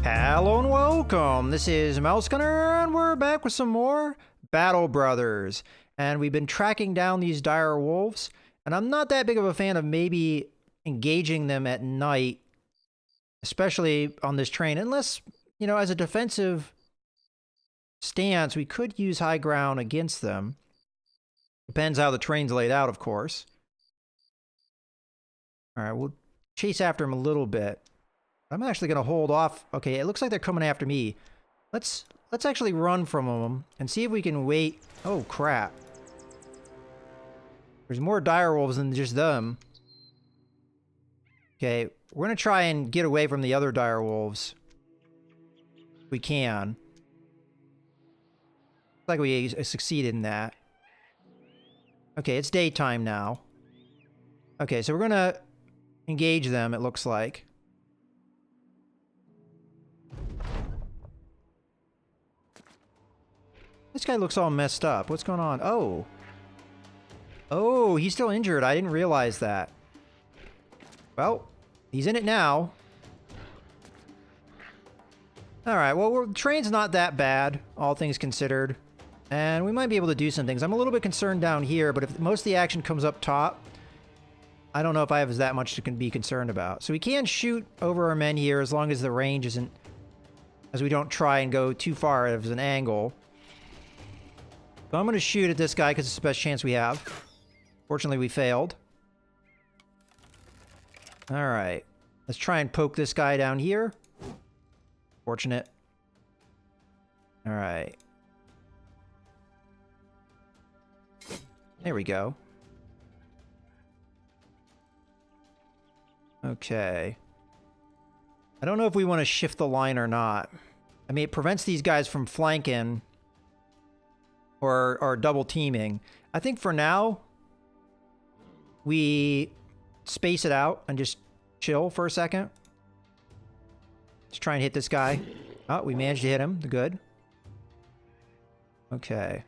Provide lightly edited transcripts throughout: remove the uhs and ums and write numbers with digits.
Hello and welcome. This is Mouse Gunner, and we're back with some more Battle Brothers. And we've been tracking down these dire wolves, and I'm not that big of a fan of maybe engaging them at night, especially on this train, unless, you know, as a defensive stance, we could use high ground against them. Depends how the train's laid out, of course. All right, we'll chase after them a little bit. I'm actually going to hold off. Okay, it looks like they're coming after me. Let's actually run from them and see if we can wait. Oh, crap. There's more dire wolves than just them. Okay, we're going to try and get away from the other dire wolves. If we can. Looks like we succeeded in that. Okay, it's daytime now. Okay, so we're going to engage them, it looks like. This guy looks all messed up. What's going on? Oh. Oh, he's still injured. I didn't realize that. Well, he's in it now. Alright, well, the train's not that bad, all things considered. And we might be able to do some things. I'm a little bit concerned down here, but if most of the action comes up top, I don't know if I have that much to be concerned about. So we can shoot over our men here as long as the range isn't... as we don't try and go too far as an angle. So I'm going to shoot at this guy because it's the best chance we have. Fortunately, we failed. Alright. Let's try and poke this guy down here. Fortunate. Alright. There we go. Okay. I don't know if we want to shift the line or not. I mean, it prevents these guys from flanking or double teaming. I think for now, we space it out and just chill for a second. Let's try and hit this guy. Oh, we managed to hit him. Good. Okay.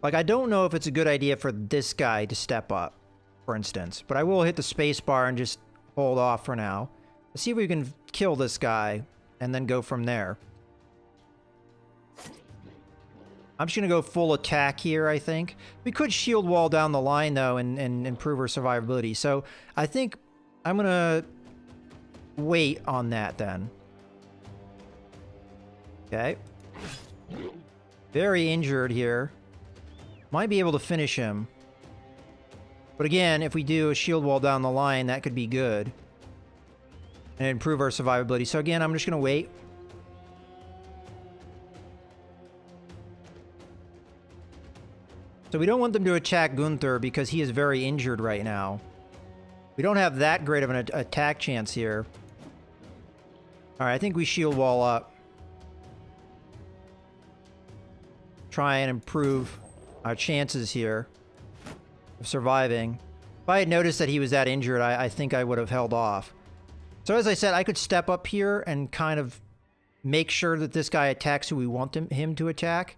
Like, I don't know if it's a good idea for this guy to step up, for instance. But I will hit the space bar and just hold off for now. Let's see if we can kill this guy and then go from there. I'm just going to go full attack here, I think. We could shield wall down the line, though, and improve our survivability. So I think I'm going to wait on that then. Okay. Very injured here. Might be able to finish him. But again, if we do a shield wall down the line, that could be good. And improve our survivability. So again, I'm just going to wait. So we don't want them to attack Gunther because he is very injured right now. We don't have that great of an attack chance here. Alright, I think we shield wall up. Try and improve our chances here of surviving. If I had noticed that he was that injured, I think I would have held off. So as I said, I could step up here and kind of make sure that this guy attacks who we want him to attack,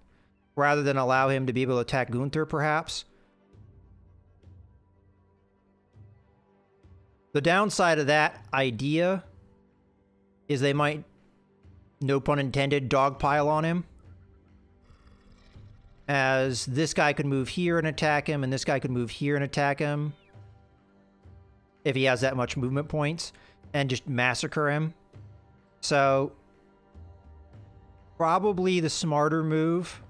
rather than allow him to be able to attack Gunther, perhaps. The downside of that idea is they might, no pun intended, dogpile on him. As this guy could move here and attack him, and this guy could move here and attack him. If he has that much movement points. And just massacre him. So, probably the smarter move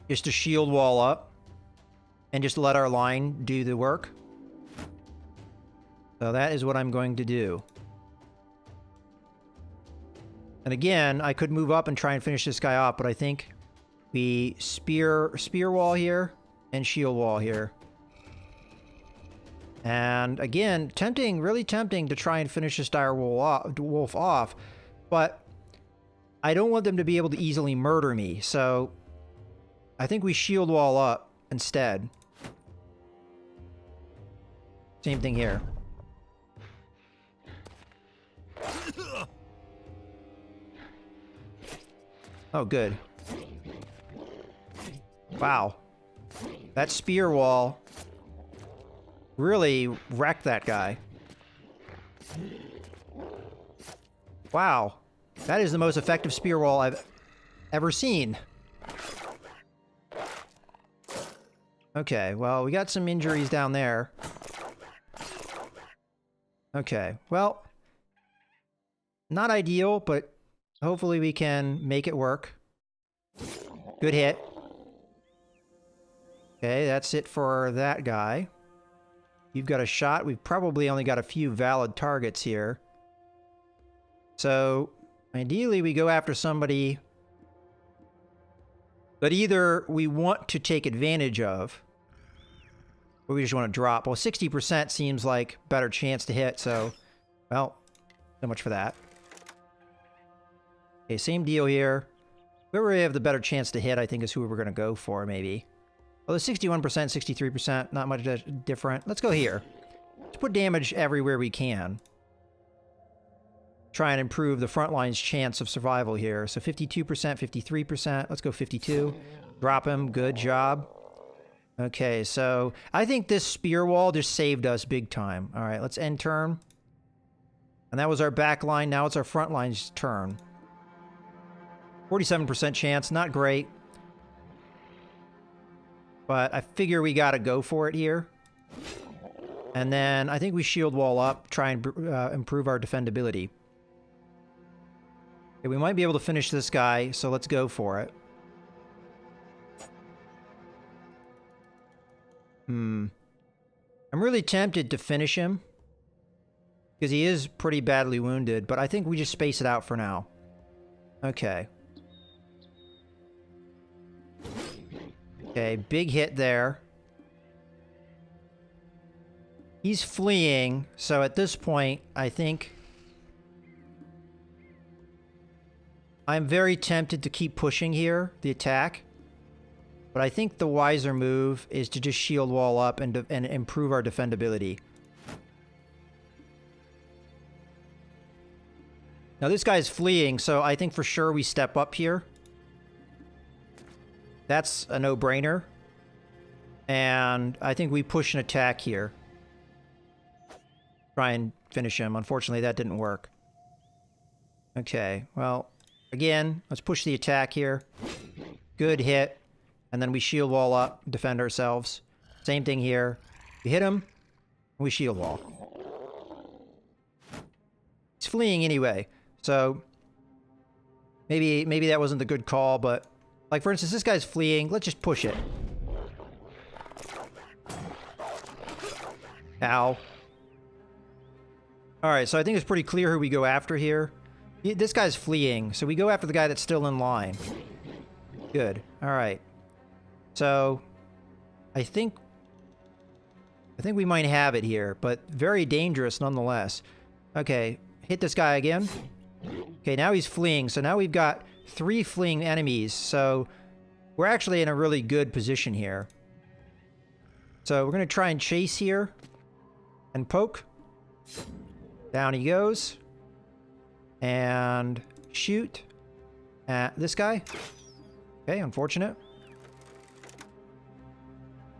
is to shield wall up and just let our line do the work. So that is what I'm going to do. And again, I could move up and try and finish this guy off, but I think we spear wall here and shield wall here. And again, really tempting to try and finish this dire wolf off, but I don't want them to be able to easily murder me, so I think we shield wall up instead. Same thing here. Oh, good. Wow. That spear wall really wrecked that guy. Wow. That is the most effective spear wall I've ever seen. Okay, well, we got some injuries down there. Okay, well, not ideal, but hopefully we can make it work. Good hit. Okay, that's it for that guy. You've got a shot. We've probably only got a few valid targets here. So, ideally we go after somebody that either we want to take advantage of, or we just want to drop. Well, 60% seems like better chance to hit, so, well, so much for that. Okay, same deal here. Whoever we have the better chance to hit, I think, is who we're going to go for, maybe. Well, the 61%, 63%, not much different. Let's go here. Let's put damage everywhere we can. Try and improve the front line's chance of survival here. So 52%, 53%. Let's go 52. Drop him. Good job. Okay, so I think this spear wall just saved us big time. All right, let's end turn. And that was our back line. Now it's our front line's turn. 47% chance. Not great. But I figure we got to go for it here. And then I think we shield wall up, try and improve our defendability. Okay, we might be able to finish this guy, so let's go for it. I'm really tempted to finish him, because he is pretty badly wounded, but I think we just space it out for now. Okay. Okay, big hit there. He's fleeing, so at this point, I think I'm very tempted to keep pushing here, the attack. But I think the wiser move is to just shield wall up and improve our defendability. Now this guy's fleeing, so I think for sure we step up here. That's a no-brainer. And I think we push an attack here. Try and finish him. Unfortunately, that didn't work. Okay, well, again, let's push the attack here. Good hit. And then we shield wall up, defend ourselves. Same thing here. We hit him, we shield wall. He's fleeing anyway, so maybe that wasn't the good call, but like for instance, this guy's fleeing. Let's just push it. Ow. Alright, so I think it's pretty clear who we go after here. This guy's fleeing, so we go after the guy that's still in line. Good. Alright. So, I think we might have it here, but very dangerous nonetheless. Okay, hit this guy again. Okay, now he's fleeing, so now we've got 3 fleeing enemies, so we're actually in a really good position here. So we're going to try and chase here and poke. Down he goes. And shoot at this guy. Okay, unfortunate.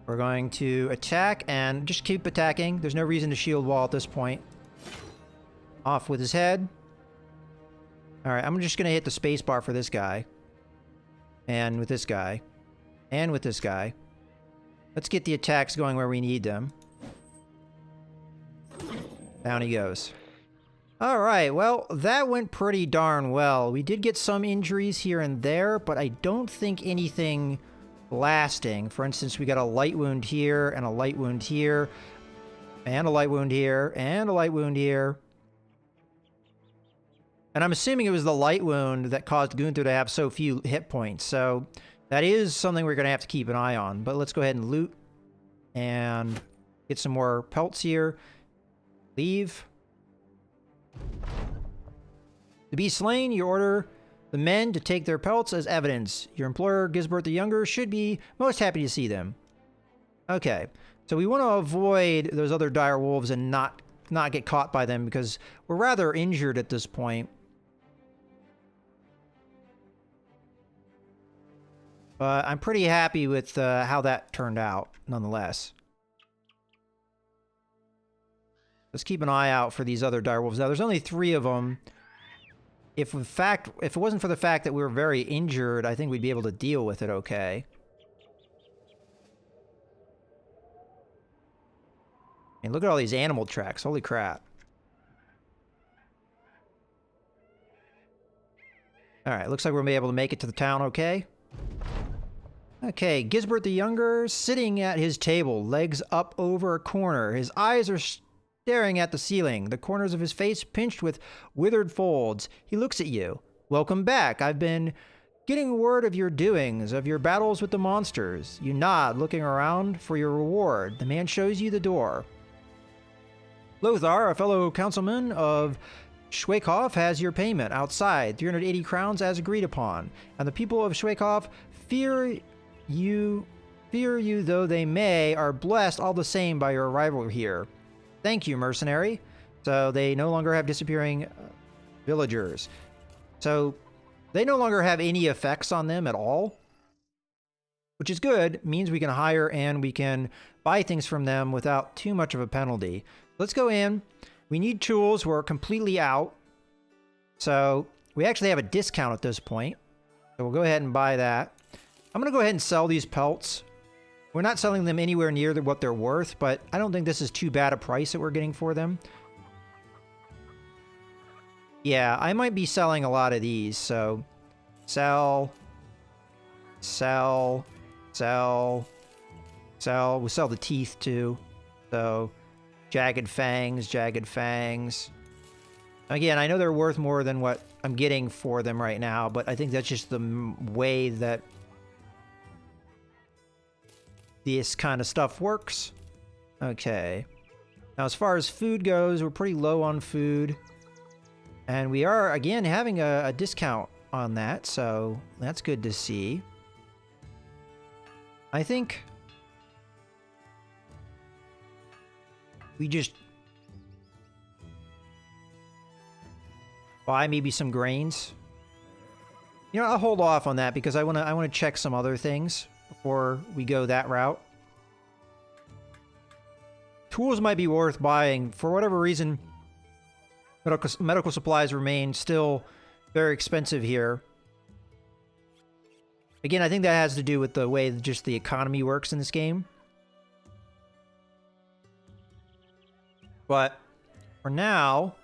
We're going to attack and just keep attacking. There's no reason to shield wall at this point. Off with his head. Alright, I'm just going to hit the spacebar for this guy. And with this guy. And with this guy. Let's get the attacks going where we need them. Down he goes. Alright, well, that went pretty darn well. We did get some injuries here and there, but I don't think anything lasting. For instance, we got a light wound here, and a light wound here, and a light wound here, and a light wound here. And I'm assuming it was the light wound that caused Gunther to have so few hit points, so that is something we're going to have to keep an eye on. But let's go ahead and loot, and get some more pelts here. Leave. To be slain, you order the men to take their pelts as evidence. Your employer, Gisbert the Younger, should be most happy to see them. Okay, so we want to avoid those other dire wolves and not get caught by them because we're rather injured at this point. But I'm pretty happy with how that turned out, nonetheless. Let's keep an eye out for these other direwolves. Now, there's only 3 of them. If it wasn't for the fact that we were very injured, I think we'd be able to deal with it okay. And look at all these animal tracks. Holy crap. Alright, looks like we're going to be able to make it to the town okay. Okay, Gisbert the Younger, sitting at his table, legs up over a corner. His eyes are staring at the ceiling, the corners of his face pinched with withered folds. He looks at you. Welcome back. I've been getting word of your doings, of your battles with the monsters. You nod, looking around for your reward. The man shows you the door. Lothar, a fellow councilman of Schweikhof, has your payment outside, 380 crowns as agreed upon. And the people of Schweikhof fear you though they may, are blessed all the same by your arrival here. Thank you, mercenary. So they no longer have disappearing villagers. So they no longer have any effects on them at all, which is good. Means we can hire and we can buy things from them without too much of a penalty. Let's go in. We need tools. We're completely out. So we actually have a discount at this point. So we'll go ahead and buy that. I'm going to go ahead and sell these pelts. We're not selling them anywhere near what they're worth, but I don't think this is too bad a price that we're getting for them. Yeah, I might be selling a lot of these, so sell, sell, sell, sell. We'll sell the teeth too. So jagged fangs, jagged fangs. Again, I know they're worth more than what I'm getting for them right now, but I think that's just the way that this kind of stuff works. Okay. Now, as far as food goes, we're pretty low on food. And we are, again, having a discount on that, so that's good to see. I think we just buy maybe some grains. You know, I'll hold off on that because I want to check some other things before we go that route. Tools might be worth buying. For whatever reason, medical supplies remain still very expensive here. Again, I think that has to do with the way just the economy works in this game. But for now,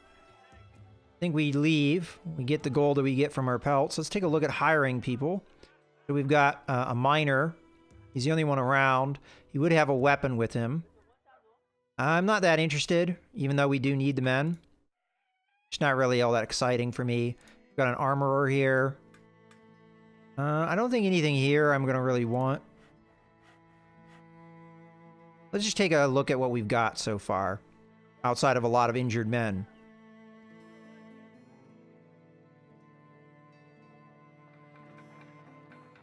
I think we leave. We get the gold that we get from our pelts. Let's take a look at hiring people. So we've got a miner. He's the only one around. He would have a weapon with him. I'm not that interested, even though we do need the men. It's not really all that exciting for me. We've got an armorer here. I don't think anything here I'm going to really want. Let's just take a look at what we've got so far, outside of a lot of injured men.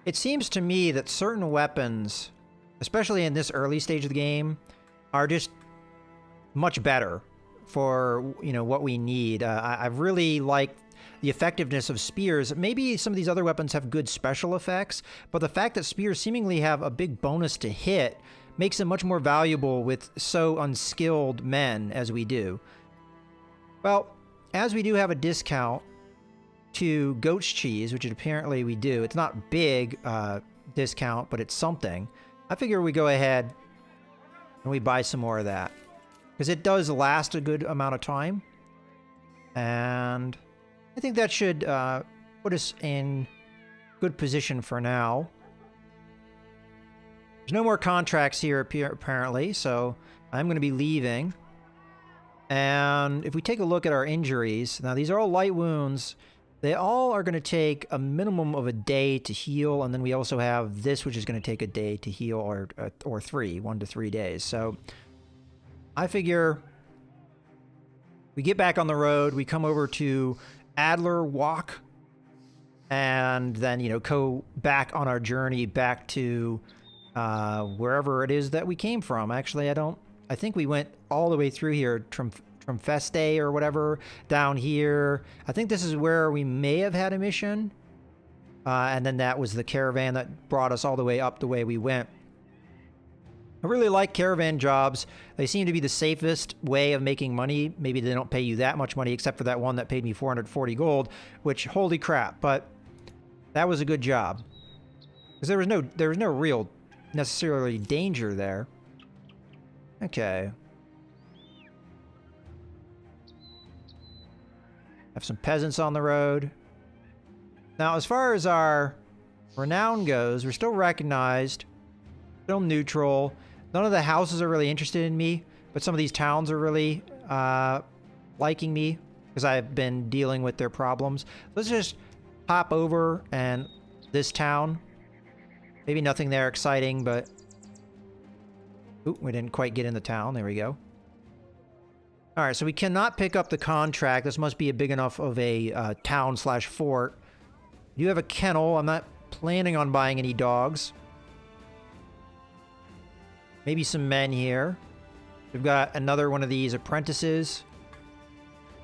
It seems to me that certain weapons, especially in this early stage of the game, are just much better for, you know, what we need. I really like the effectiveness of spears. Maybe some of these other weapons have good special effects, but the fact that spears seemingly have a big bonus to hit makes them much more valuable with so unskilled men as we do. Well, as we do have a discount to goat's cheese, which apparently we do. It's not big discount, but it's something. I figure we go ahead and we buy some more of that, because it does last a good amount of time. And I think that should put us in good position for now. There's no more contracts here apparently, so I'm going to be leaving. And if we take a look at our injuries, now these are all light wounds. They all are going to take a minimum of a day to heal, and then we also have this, which is going to take a day to heal, or 1 to 3 days. So I figure we get back on the road, we come over to Adler Walk, and then, you know, go back on our journey back to wherever it is that we came from. Actually, I think we went all the way through here, Trumfeste or whatever, down here. I think this is where we may have had a mission. And then that was the caravan that brought us all the way up the way we went. I really like caravan jobs. They seem to be the safest way of making money. Maybe they don't pay you that much money, except for that one that paid me 440 gold, which, holy crap, but that was a good job. Because there was no real necessarily danger there. Okay. Have some peasants on the road. Now, as far as our renown goes, we're still recognized, still neutral. None of the houses are really interested in me, but some of these towns are really liking me because I've been dealing with their problems. Let's just hop over and this town. Maybe nothing there exciting, but... Ooh, we didn't quite get in the town. There we go. Alright, so we cannot pick up the contract. This must be a big enough of a town/fort. You have a kennel. I'm not planning on buying any dogs. Maybe some men here. We've got another one of these apprentices.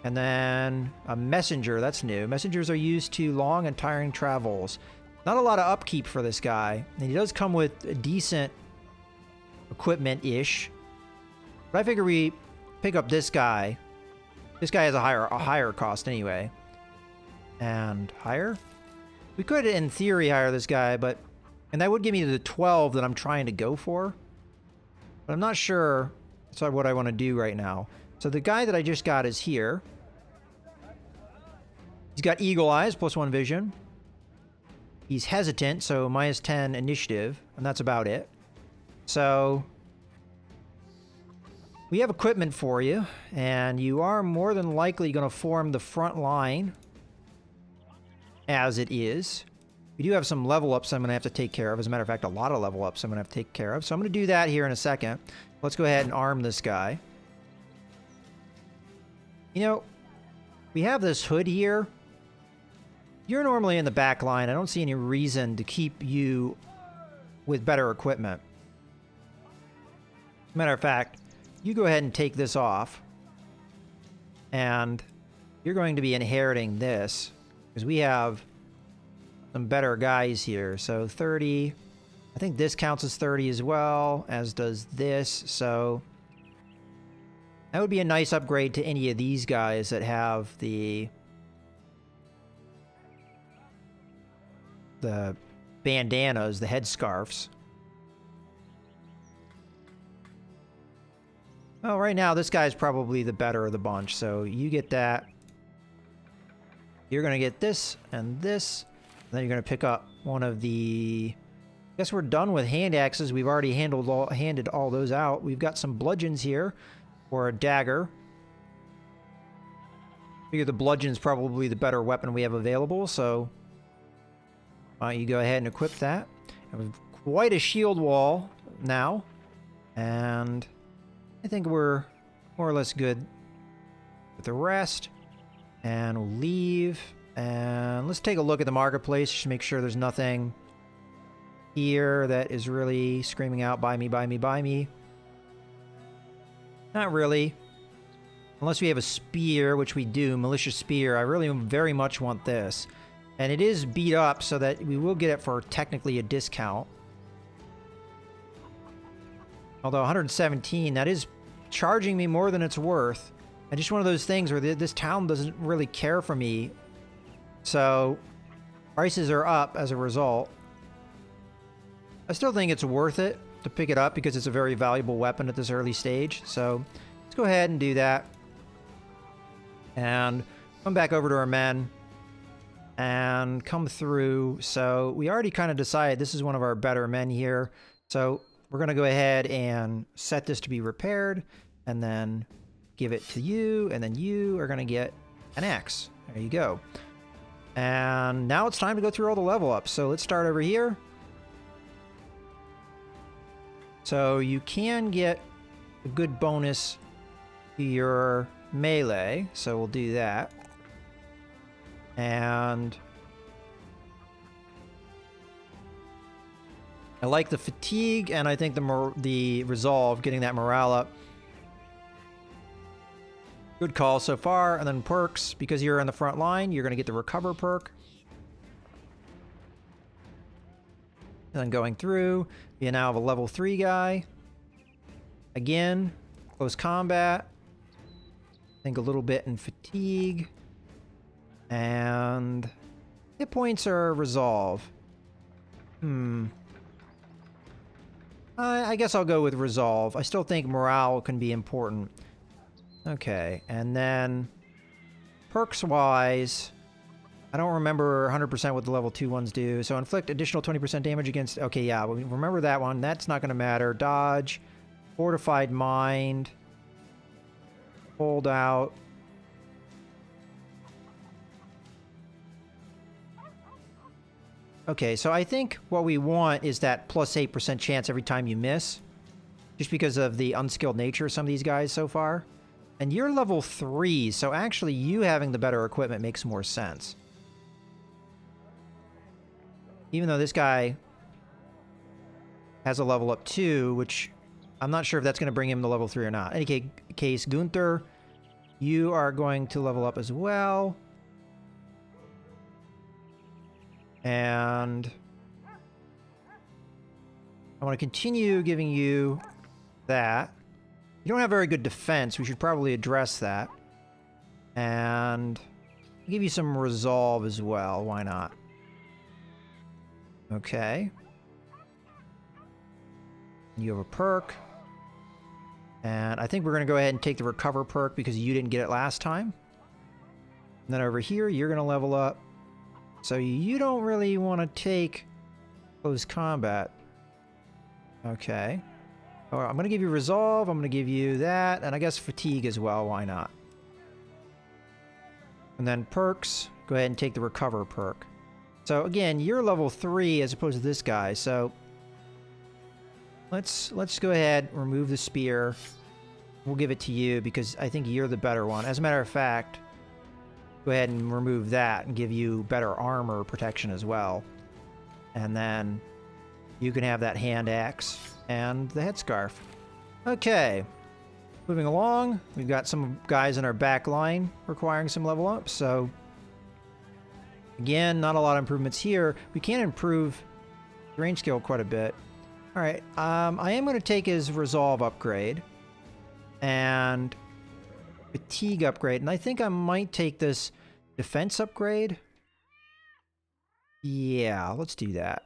And then a messenger. That's new. Messengers are used to long and tiring travels. Not a lot of upkeep for this guy. And he does come with a decent equipment-ish. But I figure we pick up this guy. This guy has a higher cost anyway. And higher? We could, in theory, hire this guy, but... And that would give me the 12 that I'm trying to go for. But I'm not sure that's what I want to do right now. So the guy that I just got is here. He's got eagle eyes, +1 vision. He's hesitant, so -10 initiative, and that's about it. So we have equipment for you, and you are more than likely going to form the front line as it is. We do have some level ups I'm going to have to take care of. As a matter of fact, a lot of level ups I'm going to have to take care of. So I'm going to do that here in a second. Let's go ahead and arm this guy. You know, we have this hood here. You're normally in the back line. I don't see any reason to keep you with better equipment. As a matter of fact, you go ahead and take this off. And you're going to be inheriting this. Because we have some better guys here. So 30. I think this counts as 30 as well, as does this. So that would be a nice upgrade to any of these guys that have the bandanas, the headscarves. Well, right now this guy's probably the better of the bunch, so you get that. You're going to get this and this. And then you're going to pick up one of the... I guess we're done with hand axes. We've already handed all those out. We've got some bludgeons here, or a dagger. I figure the bludgeon's probably the better weapon we have available, so why don't you go ahead and equip that. And we've quite a shield wall now, and I think we're more or less good with the rest. And we'll leave, and let's take a look at the marketplace just to make sure there's nothing here that is really screaming out, buy me, buy me, buy me. Not really. Unless we have a spear, which we do, malicious spear. I really very much want this. And it is beat up so that we will get it for technically a discount. Although 117, that is charging me more than it's worth. And just one of those things where this town doesn't really care for me. So prices are up as a result. I still think it's worth it to pick it up because it's a very valuable weapon at this early stage. So let's go ahead and do that. And come back over to our men and come through. So we already kind of decided this is one of our better men here. So we're going to go ahead and set this to be repaired and then give it to you. And then you are going to get an axe. There you go. And now it's time to go through all the level ups. So let's start over here. So you can get a good bonus to your melee, so we'll do that. And I like the fatigue, and I think the resolve, getting that morale up. Good call so far. And then perks, because you're on the front line, you're going to get the recover perk. And then going through, you now have a level 3 guy. Again, close combat. I think a little bit in fatigue. And hit points are resolve. I guess I'll go with resolve. I still think morale can be important. Okay, and then perks-wise, I don't remember 100% what the level 2 ones do. So inflict additional 20% damage against... Okay, yeah, remember that one. That's not going to matter. Dodge, fortified mind, hold out. Okay, so I think what we want is that plus 8% chance every time you miss. Just because of the unskilled nature of some of these guys so far. And you're level 3, so actually you having the better equipment makes more sense. Even though this guy has a level up 2, which I'm not sure if that's going to bring him to level 3 or not. In any case, Gunther, you are going to level up as well. And I want to continue giving you that. You don't have very good defense. We should probably address that. And give you some resolve as well. Why not? Okay. You have a perk. And I think we're going to go ahead and take the recover perk because you didn't get it last time. And then over here, you're going to level up. So you don't really want to take close combat. Okay. All right, I'm going to give you resolve. I'm going to give you that. And I guess fatigue as well. Why not? And then perks. Go ahead and take the recover perk. So again, you're level 3 as opposed to this guy. So let's go ahead, remove the spear. We'll give it to you because I think you're the better one. As a matter of fact, go ahead and remove that and give you better armor protection as well. And then you can have that hand axe and the headscarf. Okay. Moving along, we've got some guys in our back line requiring some level up, so again, not a lot of improvements here. We can improve range skill quite a bit. Alright, I am going to take his resolve upgrade and fatigue upgrade, and I think I might take this defense upgrade. Yeah, let's do that.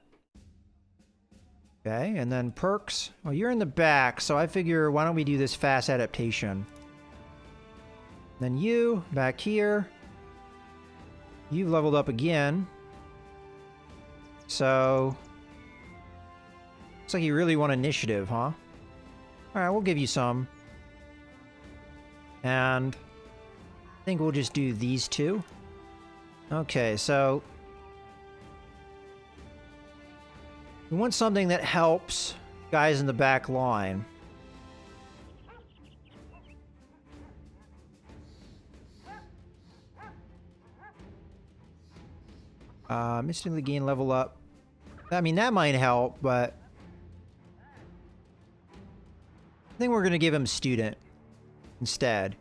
Okay, and then perks. Well, you're in the back, so I figure why don't we do this fast adaptation. Then you, back here. You've leveled up again. So looks like you really want initiative, huh? Alright, we'll give you some. And I think we'll just do these two. Okay, so we want something that helps guys in the back line. Instantly gain level up. I mean, that might help, but I think we're going to give him student instead.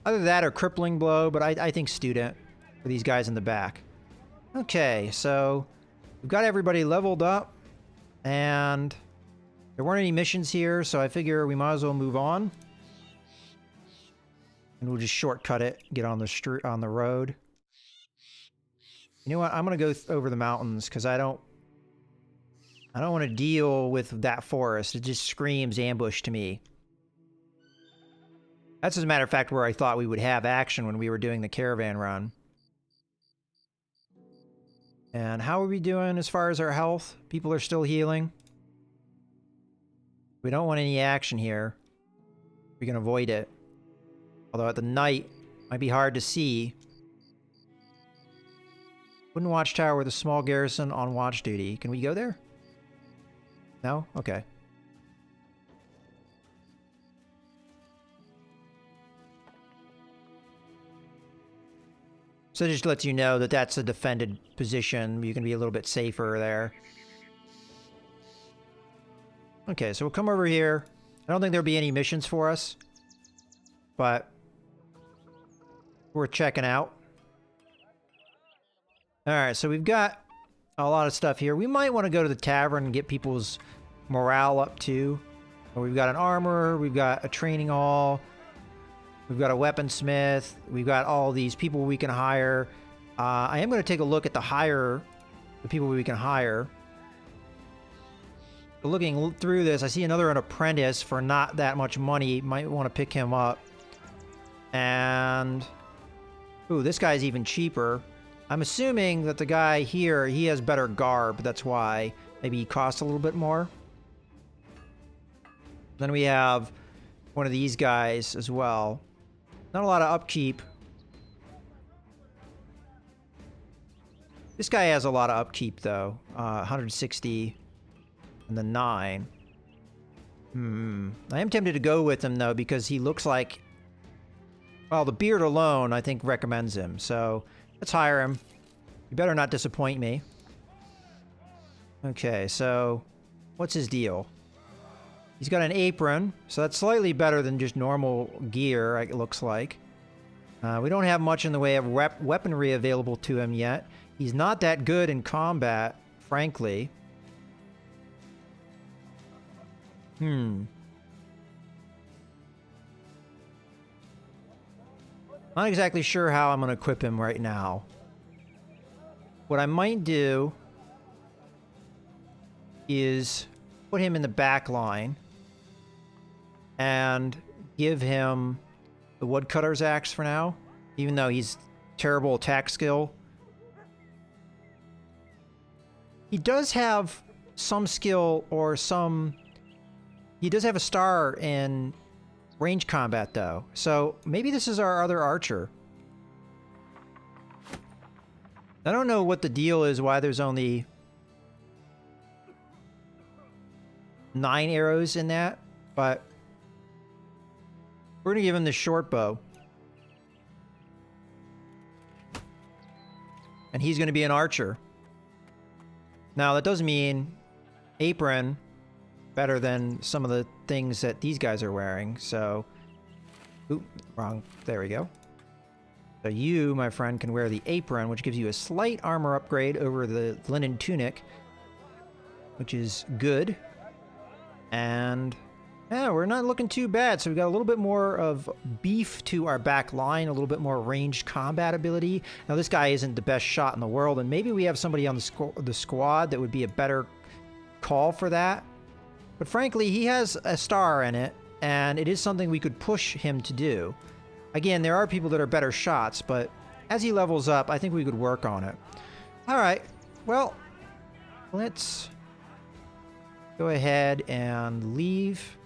Either that or crippling blow, but I think student for these guys in the back. Okay, so we've got everybody leveled up, and there weren't any missions here, so I figure we might as well move on. And we'll just shortcut it, get on the street, on the road. You know what? I'm gonna go over the mountains because I don't want to deal with that forest. It just screams ambush to me. That's, as a matter of fact, where I thought we would have action when we were doing the caravan run. And how are we doing as far as our health? People are still healing. We don't want any action here. We can avoid it. Although at the night, might be hard to see. Wooden watchtower with a small garrison on watch duty. Can we go there? No? Okay. So it just lets you know that that's a defended position. You can be a little bit safer there. Okay, so we'll come over here. I don't think there'll be any missions for us, but we're checking out. Alright, so we've got a lot of stuff here. We might want to go to the tavern and get people's morale up too. We've got an armorer, we've got a training hall, we've got a weaponsmith, we've got all these people we can hire. I am going to take a look at the people we can hire. But looking through this, I see an apprentice for not that much money. Might want to pick him up. And ooh, this guy's even cheaper. I'm assuming that the guy here, he has better garb. That's why maybe he costs a little bit more. Then we have one of these guys as well. Not a lot of upkeep. This guy has a lot of upkeep though. 160 and the 9. I am tempted to go with him though because he looks like, well, the beard alone I think recommends him. So let's hire him. You better not disappoint me. Okay, so what's his deal? He's got an apron, so that's slightly better than just normal gear, it looks like. We don't have much in the way of weaponry available to him yet. He's not that good in combat, frankly. Not exactly sure how I'm going to equip him right now. What I might do is put him in the back line and give him the woodcutter's axe for now, even though he's terrible attack skill. He does have some skill or some... He does have a star in range combat though, so maybe this is our other archer. I don't know what the deal is, why there's only 9 arrows in that, but we're gonna give him the short bow. And he's gonna be an archer. Now that does mean apron better than some of the things that these guys are wearing, so... Oop, wrong. There we go. So you, my friend, can wear the apron, which gives you a slight armor upgrade over the linen tunic, which is good. And yeah, we're not looking too bad. So we got a little bit more of beef to our back line, a little bit more ranged combat ability. Now this guy isn't the best shot in the world, and maybe we have somebody on the squad that would be a better call for that. But frankly, he has a star in it, and it is something we could push him to do. Again, there are people that are better shots, but as he levels up, I think we could work on it. All right, well, let's go ahead and leave.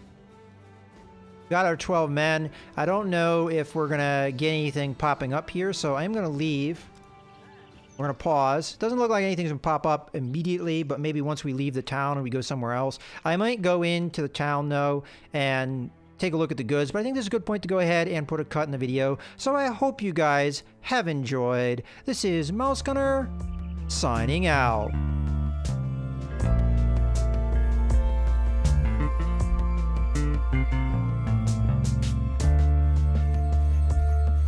Got our 12 men. I don't know if we're gonna get anything popping up here, so I'm gonna leave. We're gonna pause. Doesn't look like anything's gonna pop up immediately, but maybe once we leave the town and we go somewhere else. I might go into the town though and take a look at the goods, but I think this is a good point to go ahead and put a cut in the video. So I hope you guys have enjoyed. This is Mouse Gunner signing out.